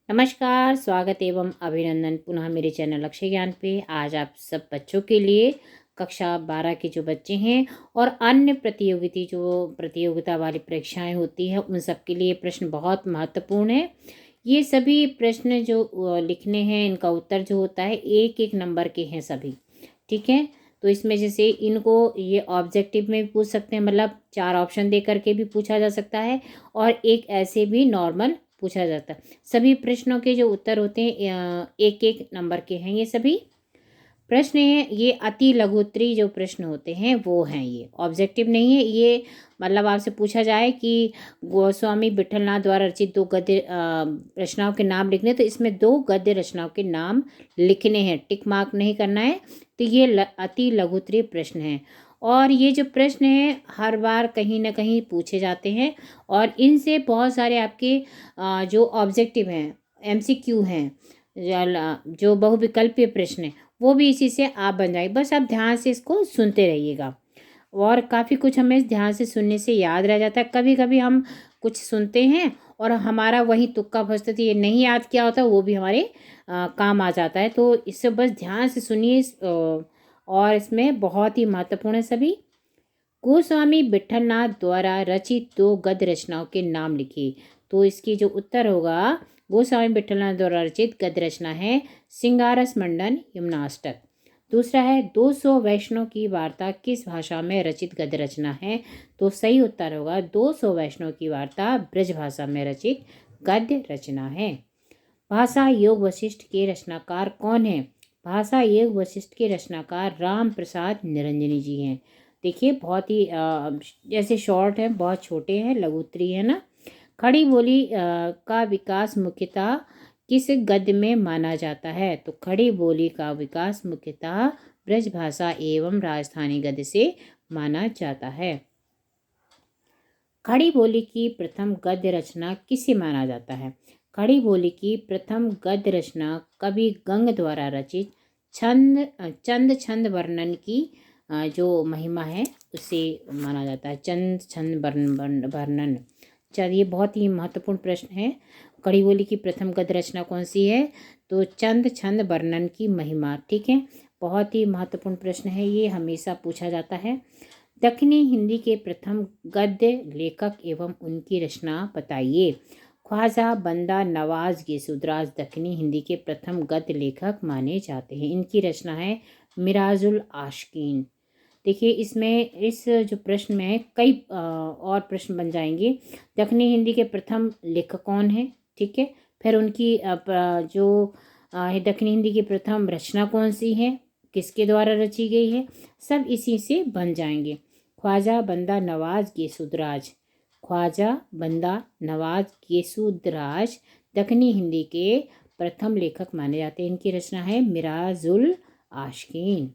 नमस्कार, स्वागत एवं अभिनंदन पुनः मेरे चैनल अक्षय ज्ञान पे। आज आप सब बच्चों के लिए कक्षा 12 के जो बच्चे हैं और अन्य प्रतियोगिता वाली परीक्षाएं होती हैं उन सब के लिए प्रश्न बहुत महत्वपूर्ण है। ये सभी प्रश्न जो लिखने हैं, इनका उत्तर जो होता है एक एक नंबर के हैं सभी, ठीक है। तो इसमें जैसे इनको ये ऑब्जेक्टिव में भी पूछ सकते हैं, मतलब 4 ऑप्शन दे करके भी पूछा जा सकता है और एक ऐसे भी नॉर्मल पूछा जाता है। सभी प्रश्नों के जो उत्तर होते हैं एक एक नंबर के हैं। ये सभी प्रश्न हैं, ये अति लघुत्तरी जो प्रश्न होते हैं वो हैं, ये ऑब्जेक्टिव नहीं है। ये मतलब आपसे पूछा जाए कि गोस्वामी विठलनाथ द्वारा रचित 2 गद्य रचनाओं के नाम लिखने, तो इसमें 2 गद्य रचनाओं के नाम लिखने हैं, टिक मार्क नहीं करना है। तो ये अति लघुत्तरी प्रश्न हैं और ये जो प्रश्न हैं हर बार कहीं ना कहीं पूछे जाते हैं और इनसे बहुत सारे आपके जो ऑब्जेक्टिव हैं, एमसीक्यू हैं, जो बहुविकल्पीय प्रश्न हैं, वो भी इसी से आप बन जाएंगे। बस आप ध्यान से इसको सुनते रहिएगा और काफ़ी कुछ हमें ध्यान से सुनने से याद रह जाता है। कभी कभी हम कुछ सुनते हैं और हमारा वही तुक्का फंसता है, ये नहीं याद किया होता, वो भी हमारे काम आ जाता है। तो इससे बस ध्यान से सुनिए और इसमें बहुत ही महत्वपूर्ण है सभी। गोस्वामी विठलनाथ द्वारा रचित 2 गद्य रचनाओं के नाम लिखिए। तो इसकी जो उत्तर होगा, गोस्वामी विठलनाथ द्वारा रचित गद्य रचना है सिंगारस मंडन यमुनाष्टक। दूसरा है 200 वैष्णव की वार्ता किस भाषा में रचित गद्य रचना है। तो सही उत्तर होगा 200 वैष्णव की वार्ता ब्रज भाषा में रचित गद्य रचना है। भाषा योग वशिष्ठ के रचनाकार कौन है। भाषा योग वशिष्ठ के रचनाकार राम प्रसाद निरंजनी जी हैं। देखिए बहुत ही जैसे शॉर्ट है, बहुत छोटे हैं, लघुत्तरी है ना। खड़ी बोली का विकास मुख्यतः किस गद्य में माना जाता है। तो खड़ी बोली का विकास मुख्यतः ब्रज भाषा एवं राजस्थानी गद्य से माना जाता है। खड़ी बोली की प्रथम गद्य रचना किसे माना जाता है। खड़ी बोली की प्रथम गद्य रचना कवि गंग द्वारा रचित चंद छंद वर्णन की जो महिमा है उसे माना जाता है। चंद छंद वर्णन। चलिए, बहुत ही महत्वपूर्ण प्रश्न है। खड़ी बोली की प्रथम गद्य रचना कौन सी है। तो चंद छंद वर्णन की महिमा, ठीक है। बहुत ही महत्वपूर्ण प्रश्न है, ये हमेशा पूछा जाता है। दक्षिणी हिंदी के प्रथम गद्य लेखक एवं उनकी रचना बताइए। ख्वाजा बंदा नवाज गेसुद्राज दक्षिणी हिंदी के प्रथम गद्य लेखक माने जाते हैं। इनकी रचना है मिराजुल आशिकीन। देखिए, इसमें इस जो प्रश्न में कई और प्रश्न बन जाएंगे। दक्षिणी हिंदी के प्रथम लेखक कौन है, ठीक है। फिर उनकी जो दक्षिणी हिंदी की प्रथम रचना कौन सी है, किसके द्वारा रची गई है, सब इसी से बन जाएंगे। ख्वाजा बंदा नवाज गेसुद्राज, ख्वाजा बंदा नवाज गेसुद्राज दक्षिणी हिंदी के प्रथम लेखक माने जाते हैं। इनकी रचना है मिराजुल आशिकीन।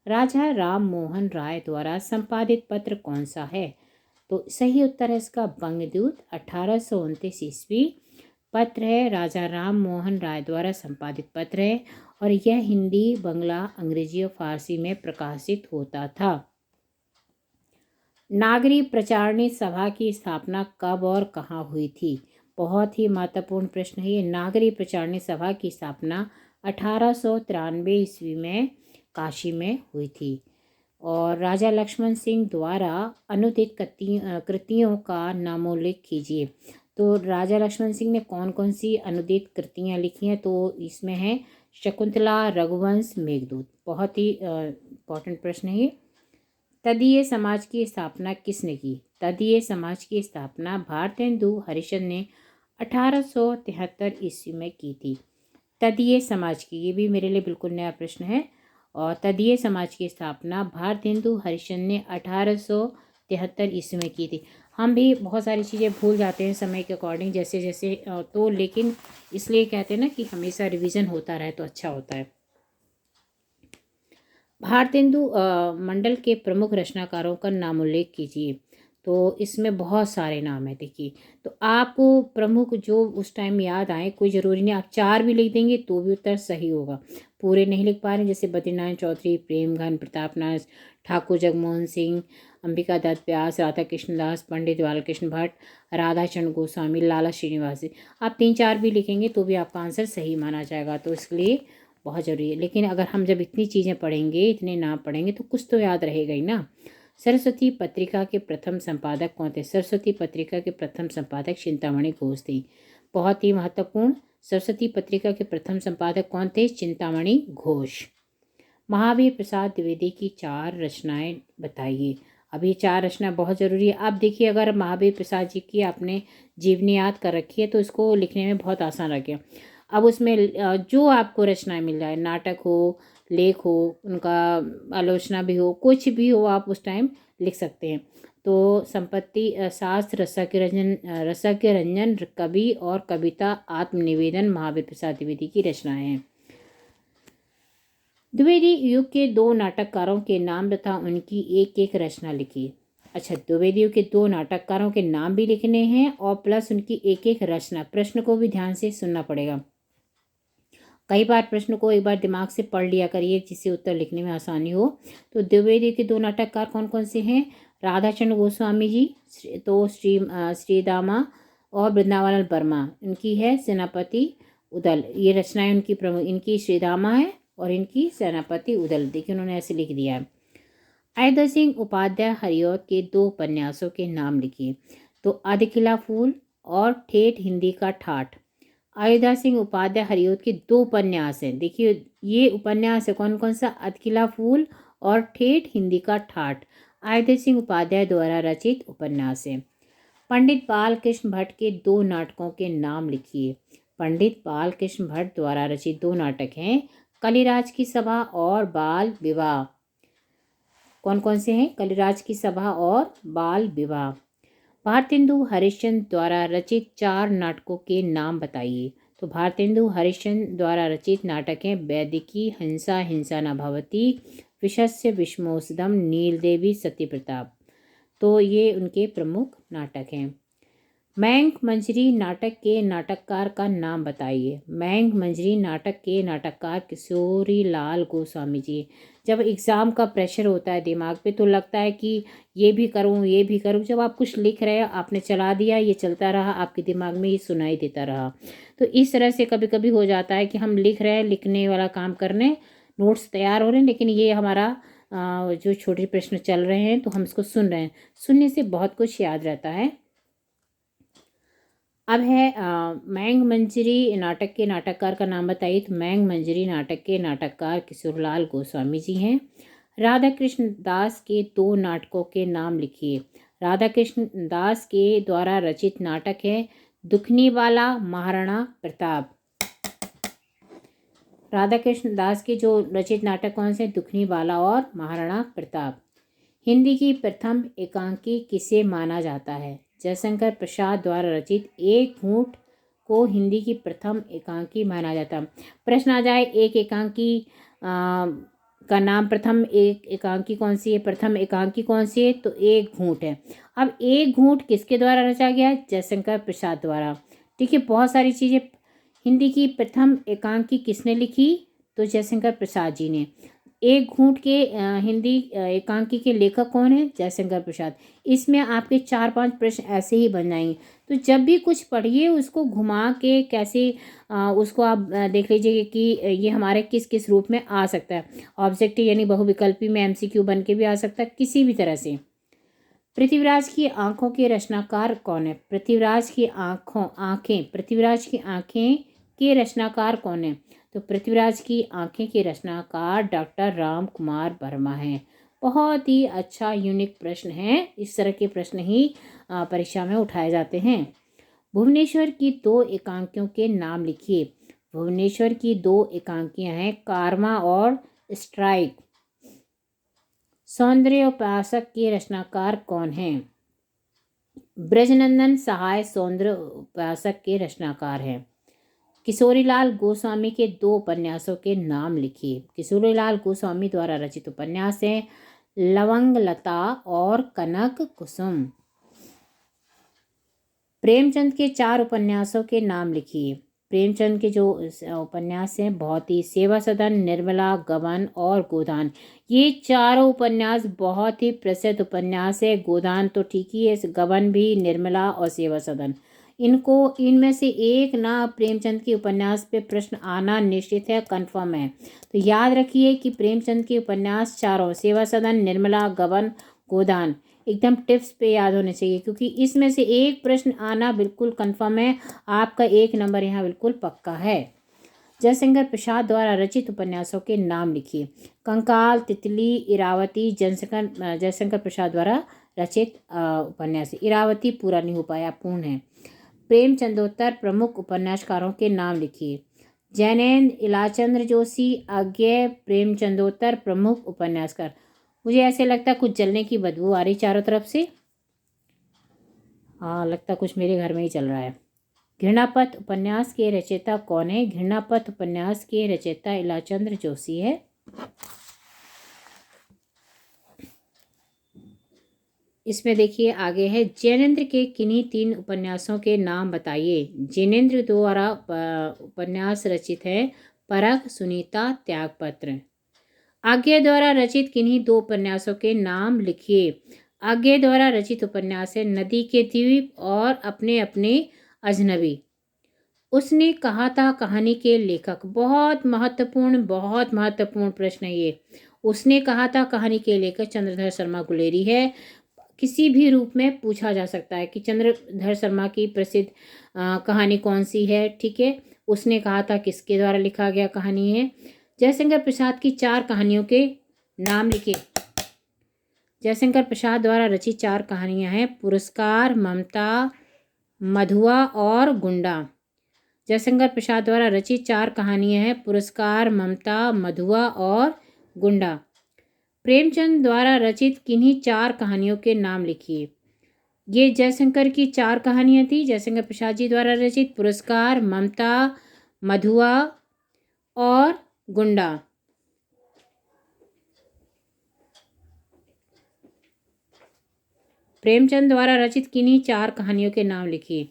राजा राम मोहन राय द्वारा संपादित पत्र कौन सा है। तो सही उत्तर है इसका बंगदूत। 1829 ईस्वी पत्र है, राजा राम मोहन राय द्वारा संपादित पत्र है और यह हिंदी, बंगला, अंग्रेजी और फारसी में प्रकाशित होता था। नागरी प्रचारणी सभा की स्थापना कब और कहाँ हुई थी। बहुत ही महत्वपूर्ण प्रश्न है ये। नागरी प्रचारणी सभा की स्थापना 1893 ईस्वी में काशी में हुई थी और राजा लक्ष्मण सिंह द्वारा अनुदित कृतियों का नामोल्लेख कीजिए। तो राजा लक्ष्मण सिंह ने कौन कौन सी अनुदित कृतियाँ लिखी हैं। तो इसमें है शकुंतला, रघुवंश, मेघदूत। बहुत ही इम्पोर्टेंट प्रश्न है ये। तदीय समाज की स्थापना किसने की। तदीय समाज की स्थापना भारतेंदु हरिश्चंद्र ने 1873 ईस्वी में की थी। तदीय समाज की, ये भी मेरे लिए बिल्कुल नया प्रश्न है। और तदीय समाज की स्थापना भारतेंदु हरिश्चंद्र ने 1873 ईस्वी में की थी। हम भी बहुत सारी चीज़ें भूल जाते हैं समय के अकॉर्डिंग, जैसे जैसे तो लेकिन इसलिए कहते हैं ना कि हमेशा रिवीजन होता रहे तो अच्छा होता है। भारतेंदु मंडल के प्रमुख रचनाकारों का नाम उल्लेख कीजिए। तो इसमें बहुत सारे नाम हैं। देखिए, तो आपको प्रमुख जो उस टाइम याद आए, कोई ज़रूरी नहीं, आप 4 भी लिख देंगे तो भी उत्तर सही होगा। पूरे नहीं लिख पा रहे, जैसे बद्रीनारायण चौधरी, प्रेमघन, प्रतापनाथ ठाकुर जगमोहन सिंह, अंबिका दत्त व्यास, राधा कृष्ण दास, पंडित बालकृष्ण भट्ट, राधा चंद्र गोस्वामी, लाला श्रीनिवास। आप 3-4 भी लिखेंगे तो भी आपका आंसर सही माना जाएगा, तो इसके लिए बहुत ज़रूरी है। लेकिन अगर हम जब इतनी चीज़ें पढ़ेंगे, इतने नाम पढ़ेंगे, तो कुछ तो याद रहेगा ही ना। सरस्वती पत्रिका के प्रथम संपादक कौन थे? सरस्वती पत्रिका के प्रथम संपादक चिंतामणि घोष थे। बहुत ही महत्वपूर्ण, सरस्वती पत्रिका के प्रथम संपादक कौन थे? चिंतामणि घोष। महावीर प्रसाद द्विवेदी की 4 रचनाएं बताइए। अब ये 4 रचना बहुत ज़रूरी है। आप देखिए, अगर महावीर प्रसाद जी की आपने जीवनी याद कर रखी है तो इसको लिखने में बहुत आसान लगे। अब उसमें जो आपको रचनाएं मिल जाए, नाटक हो, लेख हो, उनका आलोचना भी हो, कुछ भी हो, आप उस टाइम लिख सकते हैं। तो संपत्ति शास्त्र, रसज्ञ रंजन, कवि और कविता, आत्मनिवेदन महावीर प्रसाद द्विवेदी की रचनाएं हैं। द्विवेदी युग के 2 नाटककारों के नाम तथा उनकी एक एक रचना लिखी। अच्छा, द्विवेदी युग के 2 नाटककारों के नाम भी लिखने हैं और प्लस उनकी एक एक रचना। प्रश्न को भी ध्यान से सुनना पड़ेगा। कई बार प्रश्न को एक बार दिमाग से पढ़ लिया करिए जिससे उत्तर लिखने में आसानी हो। तो द्विवेदी के 2 नाटककार कौन कौन से हैं? राधाचंद्र गोस्वामी जी, तो श्रीदामा और वृंदावन वर्मा। इनकी है सेनापति उदल। ये रचनाएं उनकी प्रमुख, इनकी श्रीदामा है और इनकी सेनापति उदल। देखिए उन्होंने ऐसे लिख दिया है। अयोध्या सिंह उपाध्याय हरिऔध के 2 उपन्यासों के नाम लिखिए। तो अधखिला फूल और ठेठ हिंदी का ठाठ। अयोध्या सिंह उपाध्याय हरिऔध के 2 उपन्यास हैं। देखिए ये उपन्यास है कौन कौन सा? अधखिला फूल और ठेठ हिंदी का ठाठ। अयोध्या सिंह उपाध्याय द्वारा रचित उपन्यास है। पंडित बालकृष्ण भट्ट के 2 नाटकों के नाम लिखिए। पंडित बालकृष्ण भट्ट द्वारा रचित 2 नाटक हैं, कलिराज की सभा और बाल विवाह। कौन कौन से हैं? कलिराज की सभा और बाल विवाह। भारतेंदु हरिश्चंद्र द्वारा रचित 4 नाटकों के नाम बताइए। तो भारतेंदु हरिश्चंद्र द्वारा रचित नाटक हैं वैदिकी, हंसा हिंसा न भवती, विशस्य विष्मोसदम, नीलदेवी, सत्यप्रताप। तो ये उनके प्रमुख नाटक हैं। मैंग मंजरी नाटक के नाटककार का नाम बताइए। मैंग मंजरी नाटक के नाटककार किशोरी लाल गोस्वामी जी। जब एग्ज़ाम का प्रेशर होता है दिमाग पे तो लगता है कि ये भी करूँ ये भी करूँ। जब आप कुछ लिख रहे हो, आपने चला दिया, ये चलता रहा, आपके दिमाग में ये सुनाई देता रहा। तो इस तरह से कभी कभी हो जाता है कि हम लिख रहे हैं, लिखने वाला काम करने, नोट्स तैयार हो रहे हैं, लेकिन ये हमारा जो छोटे प्रश्न चल रहे हैं तो हम इसको सुन रहे हैं। सुनने से बहुत कुछ याद रहता है। अब है मैंग मंजरी नाटक के नाटककार का नाम बताइए। तो मैंग मंजरी नाटक के नाटककार किशोरलाल गोस्वामी जी हैं। राधा कृष्ण दास के 2 नाटकों के नाम लिखिए। राधा कृष्ण दास के द्वारा रचित नाटक है दुखनी वाला, महाराणा प्रताप। राधा कृष्ण दास के जो रचित नाटक कौन से? दुखनी वाला और महाराणा प्रताप। हिंदी की प्रथम एकांकी किसे माना जाता है? जयशंकर प्रसाद द्वारा रचित एक घूंट को हिंदी की प्रथम एकांकी माना जाता है। प्रश्न आ जाए एक एकांकी का नाम, प्रथम एक एकांकी कौन सी है? प्रथम एकांकी कौन सी है? तो एक घूंट है। अब एक घूंट किसके द्वारा रचा गया है? जयशंकर प्रसाद द्वारा। देखिए बहुत सारी चीज़ें। हिंदी की प्रथम एकांकी किसने लिखी? तो जयशंकर प्रसाद जी ने। एक घूंट के हिंदी एकांकी के लेखक कौन है? जयशंकर प्रसाद। इसमें आपके 4-5 प्रश्न ऐसे ही बन जाएंगे। तो जब भी कुछ पढ़िए उसको घुमा के कैसे उसको आप देख लीजिए कि ये हमारे किस किस रूप में आ सकता है। ऑब्जेक्टिव यानी बहुविकल्पी में MCQ बन के भी आ सकता है, किसी भी तरह से। पृथ्वीराज की आंखों के रचनाकार कौन है? पृथ्वीराज की आंखें, पृथ्वीराज की आंखें के रचनाकार कौन है? तो पृथ्वीराज की आंखें के रचनाकार डॉक्टर राम कुमार वर्मा हैं। बहुत ही अच्छा यूनिक प्रश्न है। इस तरह के प्रश्न ही परीक्षा में उठाए जाते हैं। भुवनेश्वर की 2 एकांकियों के नाम लिखिए। भुवनेश्वर की 2 एकांकियां हैं कार्मा और स्ट्राइक। सौंदर्योपासक के रचनाकार कौन हैं? ब्रजनंदन सहाय सौंदर्योपासक के रचनाकार हैं। किशोरीलाल गोस्वामी के 2 उपन्यासों के नाम लिखिए। किशोरीलाल गोस्वामी द्वारा रचित उपन्यास हैं लवंग लता और कनक कुसुम। प्रेमचंद के 4 उपन्यासों के नाम लिखिए। प्रेमचंद के जो उपन्यास हैं बहुत ही सेवा सदन, निर्मला, गबन और गोदान, ये चारों उपन्यास बहुत ही प्रसिद्ध उपन्यास है। गोदान तो ठीक ही है, गबन भी, निर्मला और सेवा सदन, इनमें से एक ना प्रेमचंद के उपन्यास पे प्रश्न आना निश्चित है, कंफर्म है। तो याद रखिए कि प्रेमचंद के उपन्यास चारों, सेवा सदन, निर्मला, गबन, गोदान, एकदम टिप्स पे याद होने चाहिए, क्योंकि इसमें से एक प्रश्न आना बिल्कुल कंफर्म है। आपका 1 नंबर यहाँ बिल्कुल पक्का है। जयशंकर प्रसाद द्वारा रचित उपन्यासों के नाम लिखिए। कंकाल, तितली, इरावती, जयशंकर प्रसाद द्वारा रचित उपन्यास। इरावती पूरा नहीं हो पाया, पूर्ण है। प्रेमचंदोत्तर प्रमुख उपन्यासकारों के नाम लिखिए। जैनेन्द्र, इलाचंद्र जोशी, अज्ञे, प्रेमचंदोत्तर प्रमुख उपन्यासकार। मुझे ऐसे लगता है कुछ जलने की बदबू आ रही चारों तरफ से। हाँ, लगता कुछ मेरे घर में ही चल रहा है। घृणापथ उपन्यास के रचयिता कौन है? घृणापथ उपन्यास के रचयिता इलाचंद्र जोशी है। इसमें देखिए आगे है, जैनेन्द्र के किन्हीं 3 उपन्यासों के नाम बताइए। जैनेन्द्र द्वारा उपन्यास रचित है परख, सुनीता, त्यागपत्र। आज्ञे द्वारा रचित किन्हीं 2 उपन्यासों के नाम लिखिए। आज्ञे द्वारा रचित उपन्यास है नदी के द्वीप और अपने अपने अजनबी। उसने कहा था कहानी के लेखक, बहुत महत्वपूर्ण प्रश्न है ये। उसने कहा था कहानी के लेखक चंद्रधर शर्मा गुलेरी है। किसी भी रूप में पूछा जा सकता है कि चंद्रधर शर्मा की प्रसिद्ध कहानी कौन सी है, ठीक है। उसने कहा था किसके द्वारा लिखा गया कहानी है। जयशंकर प्रसाद की 4 कहानियों के नाम लिखे। जयशंकर प्रसाद द्वारा रचित 4 कहानियां हैं पुरस्कार, ममता, मधुआ और गुंडा। जयशंकर प्रसाद द्वारा रचित 4 कहानियां हैं पुरस्कार, ममता, मधुआ और गुंडा। प्रेमचंद द्वारा रचित किन्हीं 4 कहानियों के नाम लिखिए। ये जयशंकर की 4 कहानियां थी। जयशंकर प्रसाद जी द्वारा रचित पुरस्कार, ममता, मधुआ और गुंडा। प्रेमचंद द्वारा रचित किन्हीं 4 कहानियों के नाम लिखिए।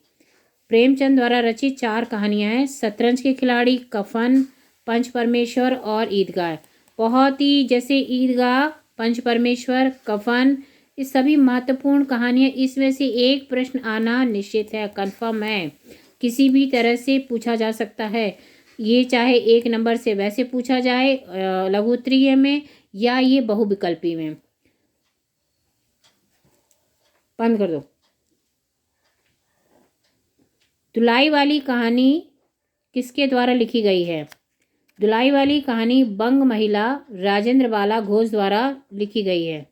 प्रेमचंद द्वारा रचित 4 कहानियां हैं शतरंज के खिलाड़ी, कफन, पंच परमेश्वर और ईदगाह। बहुत ही जैसे ईदगाह, पंच परमेश्वर, कफन, ये सभी महत्वपूर्ण कहानियां। इसमें से एक प्रश्न आना निश्चित है, कंफर्म है, किसी भी तरह से पूछा जा सकता है। ये चाहे 1 नंबर से वैसे पूछा जाए लघुत्तरीय में, या ये बहुविकल्पी में। बंद कर दो। दुलाई वाली कहानी किसके द्वारा लिखी गई है? दुलाई वाली कहानी बंग महिला राजेंद्र बाला घोष द्वारा लिखी गई है।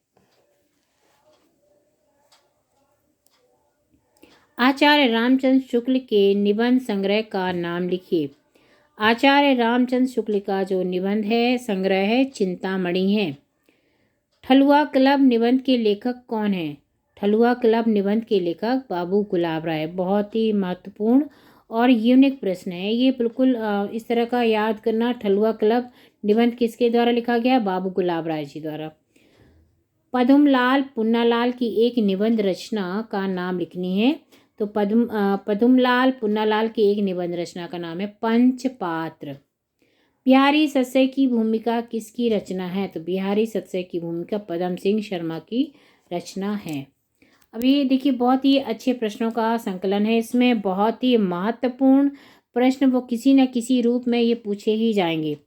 आचार्य रामचंद्र शुक्ल के निबंध संग्रह का नाम लिखिए। आचार्य रामचंद्र शुक्ल का जो निबंध है, संग्रह है, चिंतामणि है। ठलुआ क्लब निबंध के लेखक कौन है? ठलुआ क्लब निबंध के लेखक बाबू गुलाब राय। बहुत ही महत्वपूर्ण और यूनिक प्रश्न है ये, बिल्कुल इस तरह का याद करना। ठलुआ क्लब निबंध किसके द्वारा लिखा गया? बाबू गुलाब राय जी द्वारा। पद्मलाल पुन्नालाल की एक निबंध रचना का नाम लिखनी है। तो पद्मलाल पुन्नालाल की एक निबंध रचना का नाम है पंचपात्र। बिहारी सत्सय की भूमिका किसकी रचना है? तो बिहारी सत्सय की भूमिका पदम सिंह शर्मा की रचना है। अभी देखिए बहुत ही अच्छे प्रश्नों का संकलन है इसमें। बहुत ही महत्वपूर्ण प्रश्न वो किसी न किसी रूप में ये पूछे ही जाएंगे।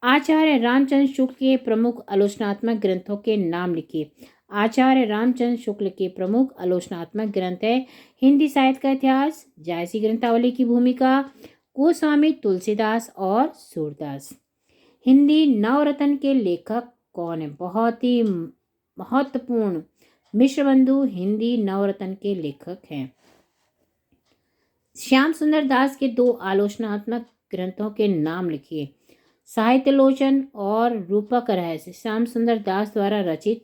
आचार्य रामचंद्र शुक्ल के प्रमुख आलोचनात्मक ग्रंथों के नाम लिखिए। आचार्य रामचंद्र शुक्ल के प्रमुख आलोचनात्मक ग्रंथ है हिंदी साहित्य का इतिहास, जायसी ग्रंथावली की भूमिका, गोस्वामी तुलसीदास और सूरदास। हिंदी नवरत्न के लेखक कौन है? बहुत ही महत्वपूर्ण, मिश्रबंधु हिंदी नवरत्न के लेखक हैं। श्याम सुंदर दास के 2 आलोचनात्मक ग्रंथों के नाम लिखिए। साहित्यलोचन और रूपक रहस्य श्याम सुंदर दास द्वारा रचित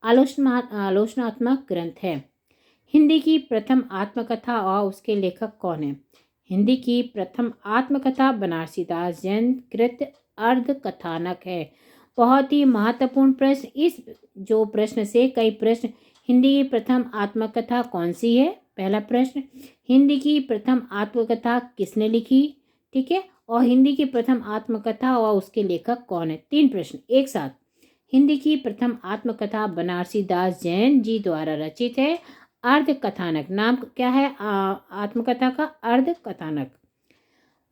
आलोचनात्मक ग्रंथ है। हिंदी की प्रथम आत्मकथा और उसके लेखक कौन है? हिंदी की प्रथम आत्मकथा बनारसी दास जैन कृत अर्ध कथानक है। बहुत ही महत्वपूर्ण प्रश्न। इस जो प्रश्न से कई प्रश्न, हिंदी की प्रथम आत्मकथा कौन सी है? पहला प्रश्न, हिंदी की प्रथम आत्मकथा किसने लिखी? ठीक है। और हिंदी की प्रथम आत्मकथा और उसके लेखक कौन है? 3 प्रश्न एक साथ। हिंदी की प्रथम आत्मकथा बनारसी दास जैन जी द्वारा रचित है। अर्ध कथानक नाम क्या है आत्मकथा का? अर्ध कथानक।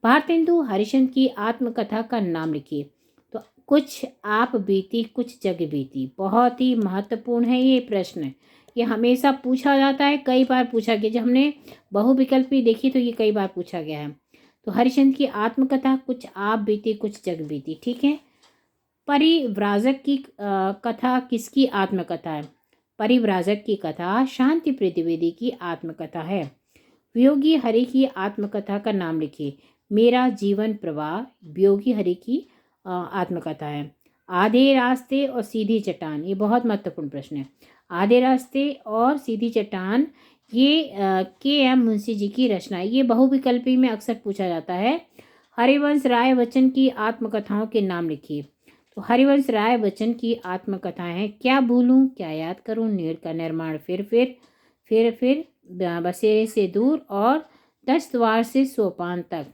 भारतेंदु हरिश्चंद्र की आत्मकथा का नाम लिखिए। तो कुछ आप बीती कुछ जग बीती, बहुत ही महत्वपूर्ण है ये प्रश्न। ये हमेशा पूछा जाता है, कई बार पूछा गया। जब हमने बहुविकल्पी देखी तो ये कई बार पूछा गया है। तो हरिश्चंद्र की आत्मकथा कुछ आप बीती कुछ जग बीती, ठीक है। परिव्राजक की कथा किसकी आत्मकथा है? परिव्राजक की कथा शांति प्रिय द्विवेदी की आत्मकथा है। वियोगी हरि की आत्मकथा का नाम लिखिए। मेरा जीवन प्रवाह वियोगी हरि की आत्मकथा है। आधे रास्ते और सीधी चट्टान, ये बहुत महत्वपूर्ण प्रश्न है। आधे रास्ते और सीधी चट्टान ये के.एम. मुंशी जी की रचना है। ये बहुविकल्पी में अक्सर पूछा जाता है। हरिवंश राय बच्चन की आत्मकथाओं के नाम लिखिए। तो हरिवंश राय बच्चन की आत्मकथाएं हैं क्या भूलूं, क्या याद करूं, नीर का निर्माण, फिर बसेरे से दूर और 10 द्वार से सोपान तक।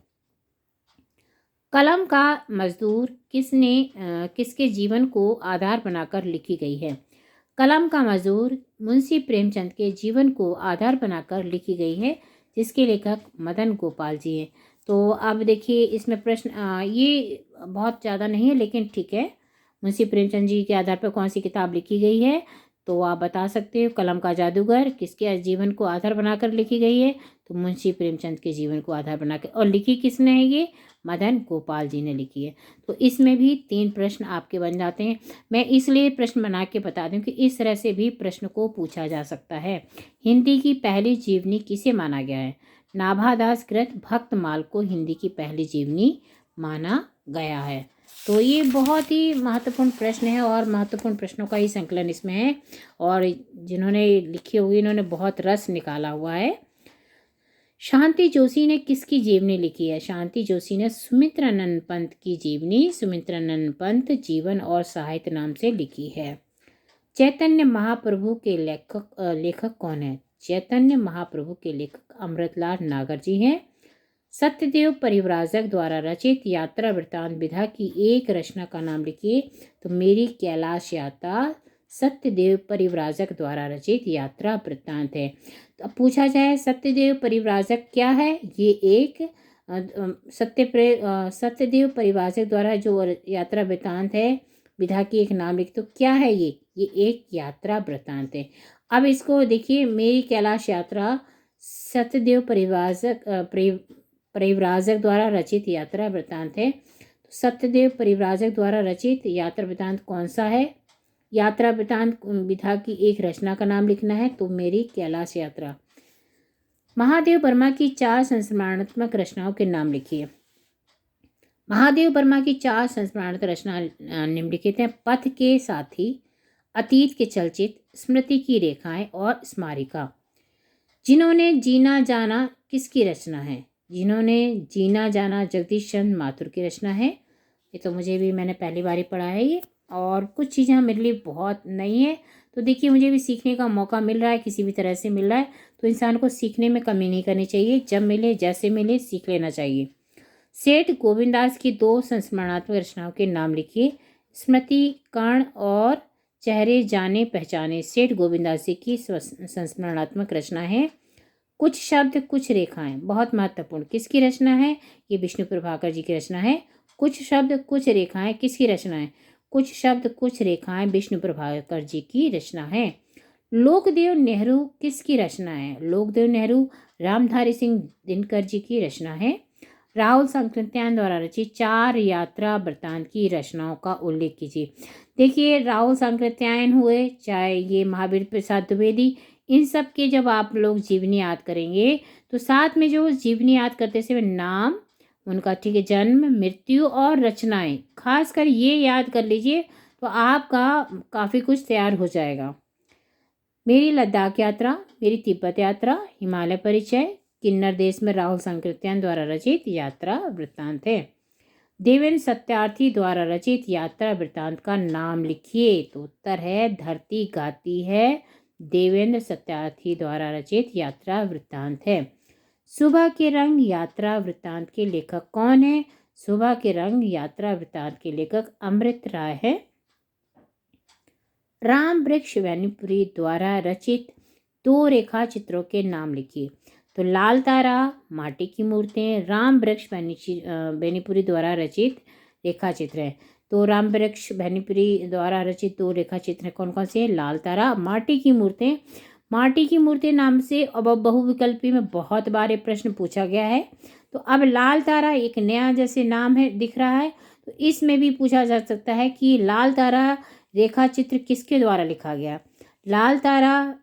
कलम का मजदूर किसके जीवन को आधार बनाकर लिखी गई है? कलम का मजदूर मुंशी प्रेमचंद के जीवन को आधार बनाकर लिखी गई है, जिसके लेखक मदन गोपाल जी हैं। तो अब देखिए इसमें प्रश्न ये बहुत ज़्यादा नहीं है लेकिन ठीक है। मुंशी प्रेमचंद जी के आधार पर कौन सी किताब लिखी गई है? तो आप बता सकते हो। कलम का जादूगर किसके जीवन को आधार बनाकर लिखी गई है? तो मुंशी प्रेमचंद के जीवन को आधार बनाकर। और लिखी किसने है ये? मदन गोपाल जी ने लिखी है। तो इसमें भी 3 प्रश्न आपके बन जाते हैं। मैं इसलिए प्रश्न बना के बता दूं कि इस तरह से भी प्रश्न को पूछा जा सकता है। हिंदी की पहली जीवनी किसे माना गया है? नाभादास कृत भक्तमाल को हिंदी की पहली जीवनी माना गया है। तो ये बहुत ही महत्वपूर्ण प्रश्न है और महत्वपूर्ण प्रश्नों का ही संकलन इसमें है। और जिन्होंने लिखी हुई इन्होंने बहुत रस निकाला हुआ है। शांति जोशी ने किसकी जीवनी लिखी है? शांति जोशी ने सुमित्रानंद पंत की जीवनी सुमित्रानंद पंत जीवन और साहित्य नाम से लिखी है। चैतन्य महाप्रभु के लेखक कौन है? चैतन्य महाप्रभु के लेखक अमृतलाल नागर जी हैं। सत्यदेव परिव्राजक द्वारा रचित यात्रा वृत्तांत विधा की एक रचना का नाम लिखिए। तो मेरी कैलाश यात्रा सत्यदेव परिव्राजक द्वारा रचित यात्रा वृत्तांत है। तो अब पूछा जाए सत्यदेव परिव्राजक क्या है? ये एक सत्यदेव परिव्राजक द्वारा जो यात्रा वृत्तांत है विधा की एक नाम लिख। तो क्या है ये एक यात्रा वृत्तांत है। अब इसको देखिए, मेरी कैलाश यात्रा सत्यदेव परिव्राजक द्वारा रचित यात्रा वृत्तांत है। तो सत्यदेव परिव्राजक द्वारा रचित यात्रा वृत्तांत कौन सा है? यात्रा वृत्तांत विधा की एक रचना का नाम लिखना है। तो मेरी कैलाश यात्रा। महादेव वर्मा की 4 संस्मरणात्मक रचनाओं के नाम लिखिए। महादेव वर्मा की 4 संस्मरणात्मक रचना निम्नलिखित हैं। पथ के साथी, अतीत के चलचित्र, स्मृति की रेखाएं और स्मारिका। जिन्होंने जीना जाना किसकी रचना है? जिन्होंने जीना जाना जगदीश चंद्र माथुर की रचना है। ये तो मुझे भी मैंने पहली बार ही पढ़ा है ये, और कुछ चीज़ें मेरे लिए बहुत नई है। तो देखिए मुझे भी सीखने का मौका मिल रहा है, किसी भी तरह से मिल रहा है। तो इंसान को सीखने में कमी नहीं करनी चाहिए, जब मिले जैसे मिले सीख लेना चाहिए। सेठ गोविंदास की 2 संस्मरणात्मक रचनाओं के नाम लिखिए। स्मृति कर्ण और चेहरे जाने पहचाने सेठ गोविंदास जी की संस्मरणात्मक रचना है। कुछ शब्द कुछ रेखाएं, बहुत महत्वपूर्ण, किसकी रचना है? ये विष्णु प्रभाकर जी की रचना है। कुछ शब्द कुछ रेखाएं किसकी रचना है? कुछ शब्द कुछ रेखाएं विष्णु प्रभाकर जी की रचना है। लोकदेव नेहरू किसकी रचना है? लोकदेव नेहरू रामधारी सिंह दिनकर जी की रचना है। राहुल सांकृत्यायन द्वारा रचित 4 यात्रा वृत्तांत की रचनाओं का उल्लेख कीजिए। देखिए राहुल सांकृत्यायन हुए, चाहे ये महावीर प्रसाद द्विवेदी, इन सब के जब आप लोग जीवनी याद करेंगे तो साथ में जो जीवनी याद करते समय नाम उनका, ठीक है, जन्म, मृत्यु और रचनाएं, खासकर ये याद कर लीजिए तो आपका काफ़ी कुछ तैयार हो जाएगा। मेरी लद्दाख यात्रा, मेरी तिब्बत यात्रा, हिमालय परिचय, किन्नर देश में राहुल सांकृत्यायन द्वारा रचित यात्रा वृत्तांत है। देवेंद्र सत्यार्थी द्वारा रचित यात्रा वृत्तांत का नाम लिखिए। तो उत्तर है धरती गाती है। देवेंद्र सत्यार्थी द्वारा रचित यात्रा वृत्तांत है। सुबह के रंग यात्रा वृत्तांत के लेखक कौन है? सुबह के रंग यात्रा वृत्तांत के लेखक अमृत राय है। राम वृक्ष वैनीपुरी द्वारा रचित 2 रेखा चित्रों के नाम लिखिए। तो लाल तारा, माटी की मूर्तें, राम वृक्ष वैनीपुरी द्वारा रचित रेखा चित्र है। तो राम वृक्ष वैनीपुरी द्वारा रचित 2 रेखा चित्र कौन कौन से हैं? लाल तारा, माटी की मूर्तें। माटी की मूर्तें नाम से अब बहुविकल्पी में बहुत बार ये प्रश्न पूछा गया है। तो अब लाल तारा एक नया जैसे नाम है दिख रहा है, तो इसमें भी पूछा जा सकता है कि लाल तारा रेखा चित्र किसके द्वारा लिखा गया? लाल तारा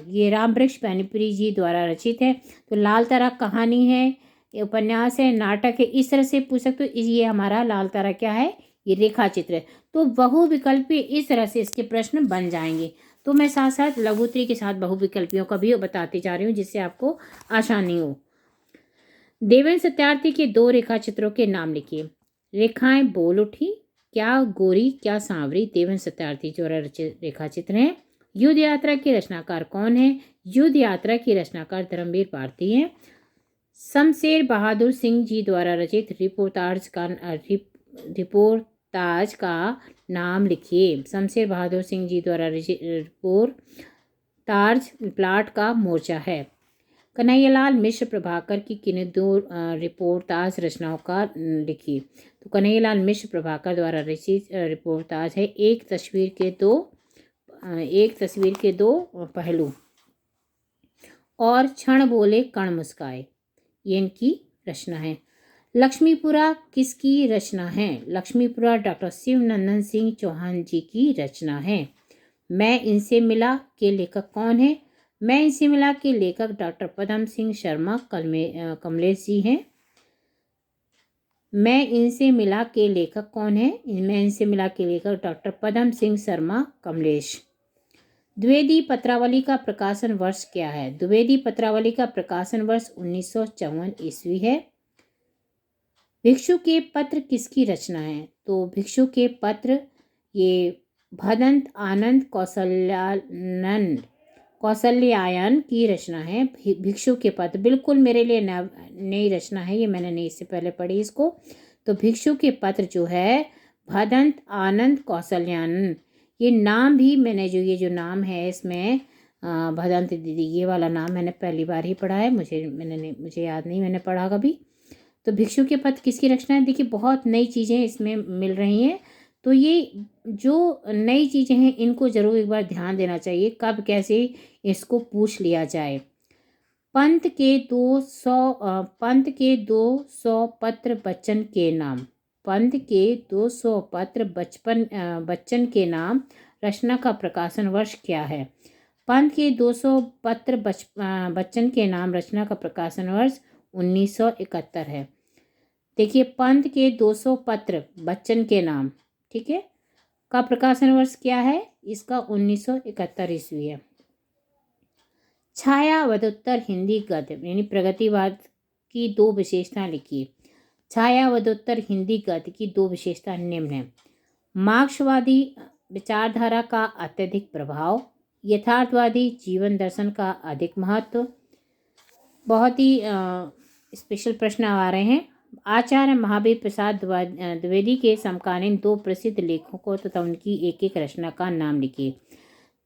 ये राम वृक्ष वैनीपुरी जी द्वारा रचित है। तो लाल तारा कहानी है, ये उपन्यास है, नाटक है, इस तरह से पूछ सकते हो। ये हमारा लाल तारा क्या है? ये रेखा चित्र है। तो बहुविकल्पी इस तरह से इसके प्रश्न बन जाएंगे। तो मैं साथ साथ लघुत्तरी के साथ बहुविकल्पियों का भी बताती जा रही हूँ जिससे आपको आसानी हो। देवेंद्र सत्यार्थी के 2 रेखा चित्रों के नाम लिखिए। रेखाएं बोल उठी, क्या गोरी क्या सांवरी देवेंद्र सत्यार्थी द्वारा रचित रेखा चित्र हैं। युद्ध यात्रा के रचनाकार कौन है? युद्ध यात्रा के रचनाकार धर्मवीर भारती हैं। शमशेर बहादुर सिंह जी द्वारा रचित रिपोर्ताज का नाम लिखिए। शमशेर बहादुर सिंह जी द्वारा रचित रिपोर्ताज प्लाट का मोर्चा है। कन्हैयालाल मिश्र प्रभाकर की किन्हीं 2 रिपोर्ताज रचनाओं का लिखिए। तो कन्हैयालाल मिश्र प्रभाकर द्वारा रचित रिपोर्ताज है एक तस्वीर के दो पहलू और क्षण बोले कण मुस्काए, ये इनकी रचना है। लक्ष्मीपुरा किसकी रचना है? लक्ष्मीपुरा डॉक्टर शिवनंदन सिंह चौहान जी की रचना है। मैं इनसे मिला के लेखक कौन है? मैं इनसे मिला के लेखक डॉक्टर पदम सिंह शर्मा कमलेश जी हैं। मैं इनसे मिला के लेखक कौन है? मैं इनसे मिला के लेखक डॉक्टर पदम सिंह शर्मा कमलेश। द्विवेदी पत्रावली का प्रकाशन वर्ष क्या है? द्विवेदी पत्रावली का प्रकाशन वर्ष 1954 ईस्वी है। भिक्षु के पत्र किसकी रचना है? तो भिक्षु के पत्र ये भदंत आनंद कौशल्यायन की रचना है। भिक्षु के पत्र बिल्कुल मेरे लिए नई रचना है, ये मैंने नहीं इससे पहले पढ़ी इसको। तो भिक्षु के पत्र जो है भदंत आनंद कौशल्यायन, ये नाम भी मैंने जो नाम है इसमें भदंत दीदी, ये वाला नाम मैंने पहली बार ही पढ़ा है, मुझे याद नहीं मैंने पढ़ा कभी। तो भिक्षु के पत्र किसकी रचना है? देखिए बहुत नई चीज़ें इसमें मिल रही हैं, तो ये जो नई चीज़ें हैं इनको ज़रूर एक बार ध्यान देना चाहिए, कब कैसे इसको पूछ लिया जाए। पंत के 200 पत्र बच्चन के नाम। पंत के 200 पत्र बच्चन के नाम रचना का प्रकाशन वर्ष क्या है? पंत के 200 पत्र बच्चन के नाम रचना का प्रकाशन वर्ष 1971 है। देखिए पंत के 200 पत्र बच्चन के नाम, ठीक है, का प्रकाशन वर्ष क्या है? इसका 1971 ईस्वी है। छायावदोत्तर हिंदी गद्य यानी प्रगतिवाद की 2 विशेषता लिखिए। छायावदोत्तर हिंदी गद्य की 2 विशेषता निम्न है। मार्क्सवादी विचारधारा का अत्यधिक प्रभाव, यथार्थवादी जीवन दर्शन का अधिक महत्व। बहुत ही स्पेशल प्रश्न आ रहे हैं। आचार्य महावीर प्रसाद द्विवेदी के समकालीन 2 प्रसिद्ध लेखकों तथा उनकी एक एक रचना का नाम लिखिए।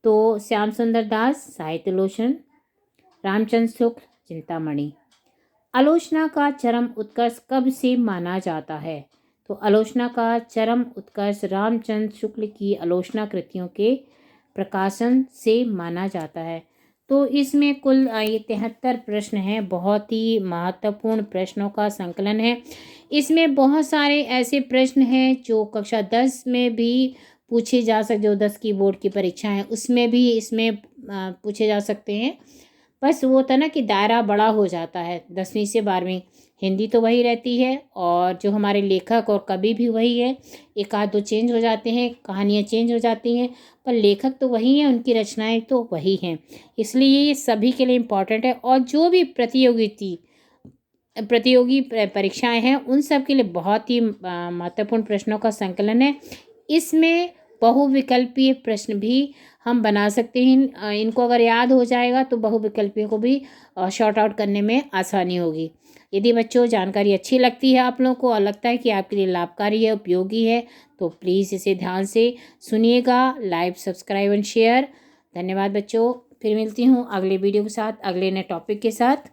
तो श्याम सुंदर दास साहित्य लोचन, रामचंद्र शुक्ल चिंतामणि। आलोचना का चरम उत्कर्ष कब से माना जाता है? तो आलोचना का चरम उत्कर्ष रामचंद्र शुक्ल की आलोचना कृतियों के प्रकाशन से माना जाता है। तो इसमें कुल ये 73 प्रश्न हैं, बहुत ही महत्वपूर्ण प्रश्नों का संकलन है। इसमें बहुत सारे ऐसे प्रश्न हैं जो कक्षा 10 में भी पूछे जा सकते, जो 10 की बोर्ड की परीक्षा है उसमें भी इसमें पूछे जा सकते हैं। बस वो होता ना कि दायरा बड़ा हो जाता है। 10वीं से 12वीं हिंदी तो वही रहती है और जो हमारे लेखक और कवि भी वही है, एक आध दो चेंज हो जाते हैं, कहानियाँ चेंज हो जाती हैं, पर लेखक तो वही हैं, उनकी रचनाएं तो वही हैं। इसलिए ये सभी के लिए इम्पॉर्टेंट है। और जो भी प्रतियोगी परीक्षाएं हैं उन सब के लिए बहुत ही महत्वपूर्ण प्रश्नों का संकलन है। इसमें बहुविकल्पीय प्रश्न भी हम बना सकते हैं। इनको अगर याद हो जाएगा तो बहुविकल्पीय को भी शॉर्ट आउट करने में आसानी होगी। यदि बच्चों जानकारी अच्छी लगती है आप लोगों को और लगता है कि आपके लिए लाभकारी है, उपयोगी है, तो प्लीज़ इसे ध्यान से सुनिएगा। Like, subscribe and share. धन्यवाद बच्चों। फिर मिलती हूँ अगले वीडियो के साथ, अगले नए टॉपिक के साथ।